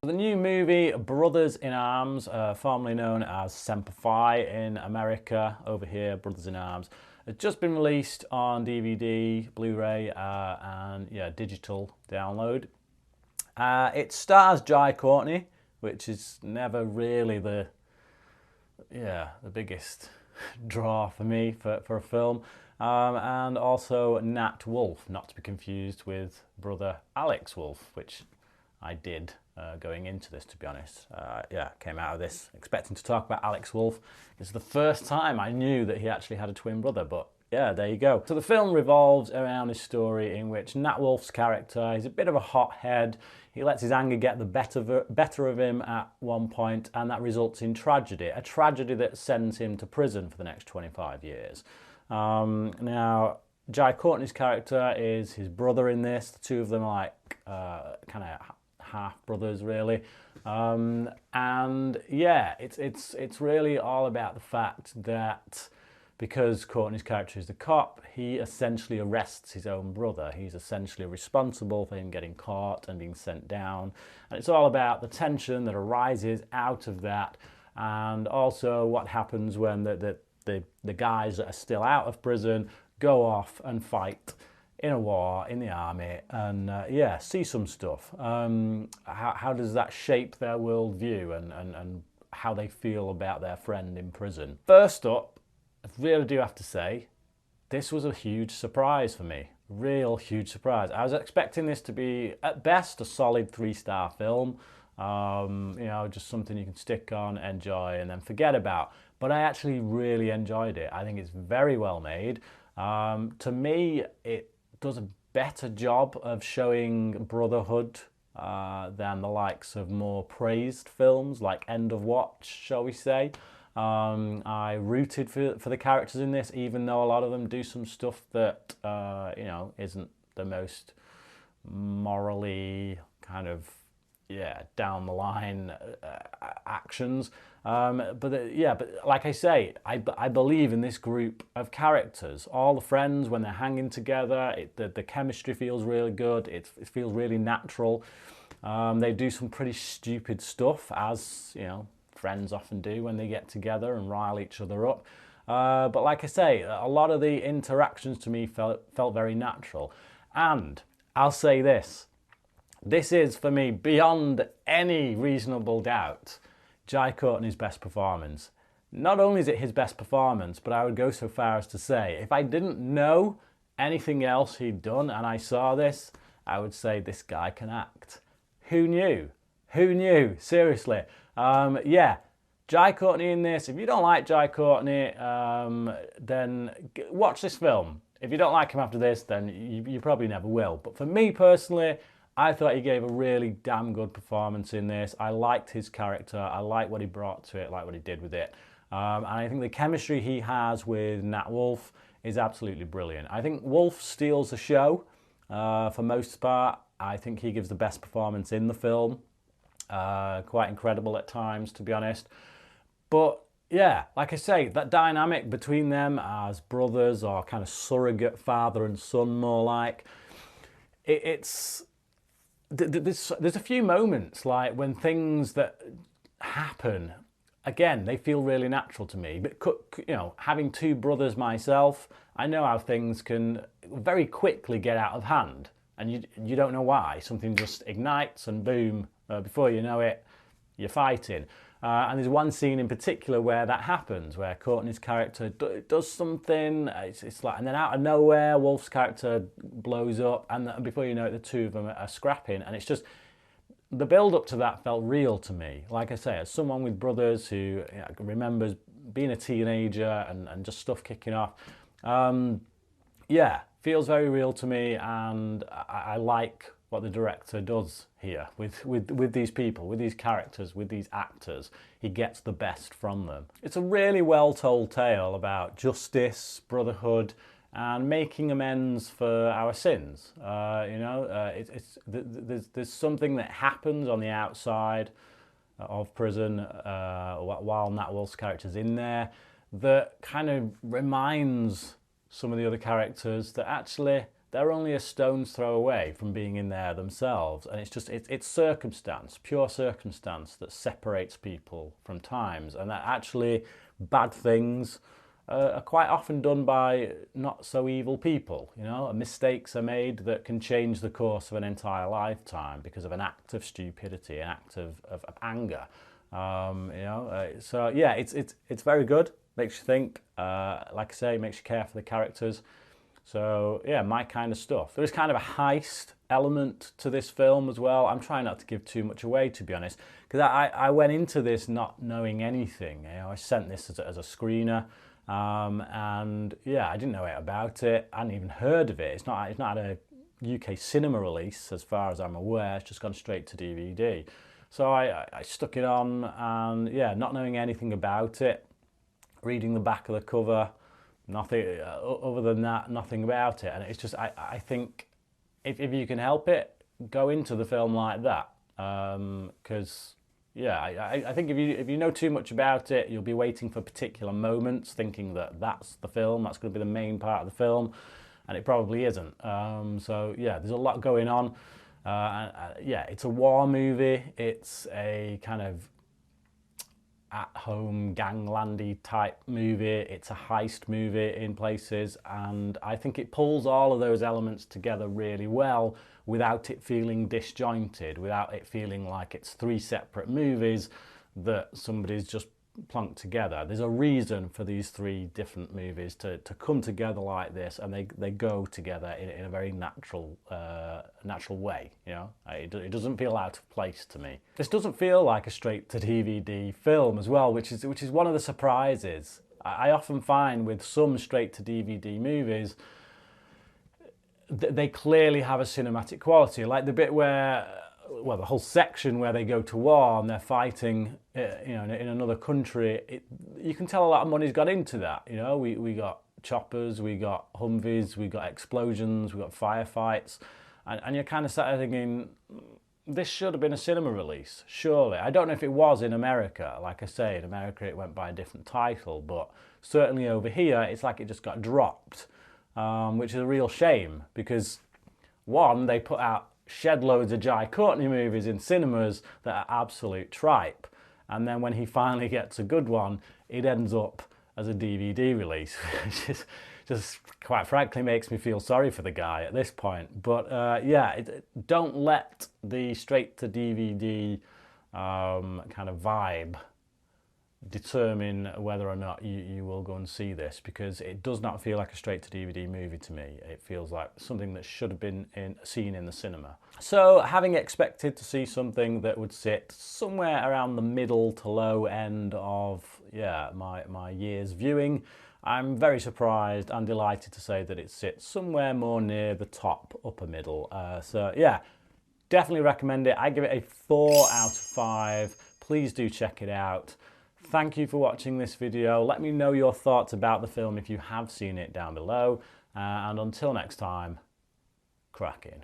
The new movie, Brothers in Arms, formerly known as Semper Fi in America, over here, Brothers in Arms, has just been released on DVD, Blu-ray, and digital download. It stars Jai Courtney, which is never really the biggest draw for me for a film, and also Nat Wolff, not to be confused with brother Alex Wolff, which I did going into this, to be honest. Came out of this expecting to talk about Alex Wolff. It's the first time I knew that he actually had a twin brother, but yeah, there you go. So the film revolves around a story in which Nat Wolff's character, he's a bit of a hothead. He lets his anger get the better of him at one point, and that results in tragedy. A tragedy that sends him to prison for the next 25 years. Now, Jai Courtney's character is his brother in this. The two of them are like kind of half brothers, really. It's really all about the fact that because Courtney's character is the cop, he essentially arrests his own brother. He's essentially responsible for him getting caught and being sent down. And it's all about the tension that arises out of that, and also what happens when the guys that are still out of prison go off and fight in a war, in the army, and see some stuff. How does that shape their worldview and how they feel about their friend in prison? First up, I really do have to say, this was a huge surprise for me. Real huge surprise. I was expecting this to be, at best, a solid 3-star film. Just something you can stick on, enjoy, and then forget about. But I actually really enjoyed it. I think it's very well made. To me, it does a better job of showing brotherhood than the likes of more praised films like End of Watch, shall we say. I rooted for the characters in this, even though a lot of them do some stuff that isn't the most morally kind of down the line actions. But like I say, I believe in this group of characters. All the friends, when they're hanging together, the chemistry feels really good. It feels really natural. They do some pretty stupid stuff, as friends often do when they get together and rile each other up. But like I say, a lot of the interactions to me felt very natural. And I'll say this. This is, for me, beyond any reasonable doubt, Jai Courtney's best performance. Not only is it his best performance, but I would go so far as to say, if I didn't know anything else he'd done and I saw this, I would say this guy can act. Who knew? Who knew? Seriously. Jai Courtney in this. If you don't like Jai Courtney, then watch this film. If you don't like him after this, then you probably never will. But for me personally, I thought he gave a really damn good performance in this. I liked his character. I liked what he brought to it, like what he did with it. And I think the chemistry he has with Nat Wolff is absolutely brilliant. I think Wolff steals the show for most part. I think he gives the best performance in the film. Quite incredible at times, to be honest. But yeah, like I say, that dynamic between them as brothers, or kind of surrogate father and son more like, there's a few moments like when things that happen, again, they feel really natural to me. But having two brothers myself, I know how things can very quickly get out of hand, and you don't know why. Something just ignites and boom, before you know it, you're fighting. And there's one scene in particular where that happens, where Courtney's character does something, it's like, and then out of nowhere, Wolff's character blows up, and before you know it, the two of them are scrapping, and it's just, the build-up to that felt real to me. Like I say, as someone with brothers who remembers being a teenager and just stuff kicking off, feels very real to me, and I like what the director does here with these people, with these characters, with these actors. He gets the best from them. It's a really well-told tale about justice, brotherhood, and making amends for our sins. There's something that happens on the outside of prison while Nat Wolff's character's in there that kind of reminds some of the other characters that actually they're only a stone's throw away from being in there themselves. And it's circumstance, pure circumstance, that separates people from times. And that actually bad things are quite often done by not so evil people. You know, mistakes are made that can change the course of an entire lifetime because of an act of stupidity, an act of anger. So yeah, it's very good. Makes you think. Like I say, makes you care for the characters. So yeah, my kind of stuff. There is kind of a heist element to this film as well. I'm trying not to give too much away, to be honest, because I went into this not knowing anything. You know, I sent this as a screener, and yeah, I didn't know it about it. I hadn't even heard of it. It's not had a UK cinema release, as far as I'm aware. It's just gone straight to DVD. So I stuck it on, and yeah, not knowing anything about it, reading the back of the cover. Nothing other than that, nothing about it. And it's just, I think if you can help it, go into the film like that. Because, yeah, I think if you know too much about it, you'll be waiting for particular moments, thinking that that's the film, that's going to be the main part of the film, and it probably isn't. So, yeah, there's a lot going on. Yeah, it's a war movie. It's a kind of at-home ganglandy type movie. It's a heist movie in places, and I think it pulls all of those elements together really well without it feeling disjointed, without it feeling like it's three separate movies that somebody's just plunked together. There's a reason for these three different movies to come together like this, and they go together in a very natural way. You know, it doesn't feel out of place to me. This doesn't feel like a straight to DVD film as well, which is one of the surprises. I often find with some straight to DVD movies, they clearly have a cinematic quality, like the bit where, well, the whole section where they go to war and they're fighting, you know, in another country. You can tell a lot of money's got into that. You know, we got choppers, we got Humvees, we got explosions, we got firefights, and you're kind of sat there thinking, this should have been a cinema release, surely. I don't know if it was in America. Like I say, in America it went by a different title, but certainly over here it's like it just got dropped, which is a real shame, because one, they put out shed loads of Jai Courtney movies in cinemas that are absolute tripe, and then when he finally gets a good one, it ends up as a DVD release, which just quite frankly makes me feel sorry for the guy at this point. But yeah, don't let the straight to DVD kind of vibe determine whether or not you will go and see this, because it does not feel like a straight to DVD movie to me. It feels like something that should have been seen in the cinema. So having expected to see something that would sit somewhere around the middle to low end of my year's viewing, I'm very surprised and delighted to say that it sits somewhere more near the top upper middle. So yeah, definitely recommend it. I give it a 4 out of 5. Please do check it out. Thank you for watching this video. Let me know your thoughts about the film if you have seen it down below. And until next time, crack in.